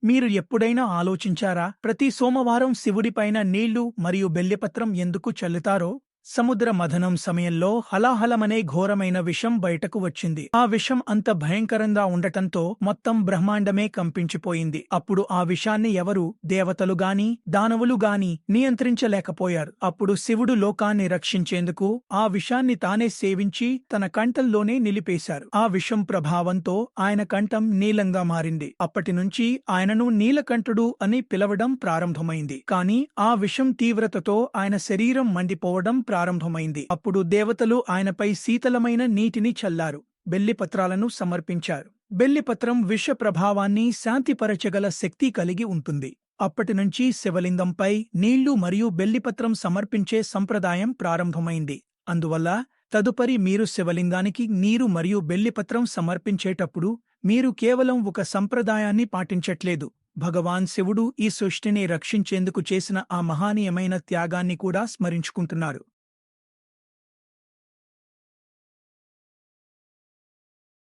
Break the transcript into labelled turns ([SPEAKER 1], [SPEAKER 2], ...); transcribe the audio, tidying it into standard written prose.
[SPEAKER 1] మీరు ఎప్పుడైనా ఆలోచించారా, ప్రతి సోమవారం శివుడిపైన నీళ్లు మరియు బెల్లిపత్రం ఎందుకు చల్లుతారో? సముద్ర మథనం సమయంలో హలాహలమనే ఘోరమైన విషం బయటకు వచ్చింది. ఆ విషం అంత భయంకరంగా ఉండటంతో మొత్తం బ్రహ్మాండమే కంపించిపోయింది. అప్పుడు ఆ విషాన్ని ఎవరు, దేవతలు గాని దానవులు గాని నియంత్రించలేకపోయారు. అప్పుడు శివుడు లోకాన్ని రక్షించేందుకు ఆ విషాన్ని తానే సేవించి తన కంఠంలోనే నిలిపేశారు. ఆ విషం ప్రభావంతో ఆయన కంఠం నీలంగా మారింది. అప్పటినుంచి ఆయనను నీలకంఠుడు అని పిలవడం ప్రారంభమైంది. కాని ఆ విషం తీవ్రతతో ఆయన శరీరం మండిపోవడం ప్రారంభమైంది. అప్పుడు దేవతలు ఆయనపై శీతలమైన నీటిని చల్లారు, బెల్లిపత్రాలను సమర్పించారు. బెల్లిపత్రం విష ప్రభావాన్ని శాంతిపరచగల శక్తి కలిగి ఉంటుంది. అప్పటినుంచి శివలింగంపై నీళ్లు మరియు బెల్లిపత్రం సమర్పించే సంప్రదాయం ప్రారంభమైంది. అందువల్ల తదుపరి మీరు శివలింగానికి నీరు మరియు బెల్లిపత్రం సమర్పించేటప్పుడు మీరు కేవలం ఒక సంప్రదాయాన్ని పాటించట్లేదు, భగవాన్ శివుడు ఈ సృష్టిని రక్షించేందుకు చేసిన ఆ మహనీయమైన త్యాగాన్ని కూడా స్మరించుకుంటున్నారు.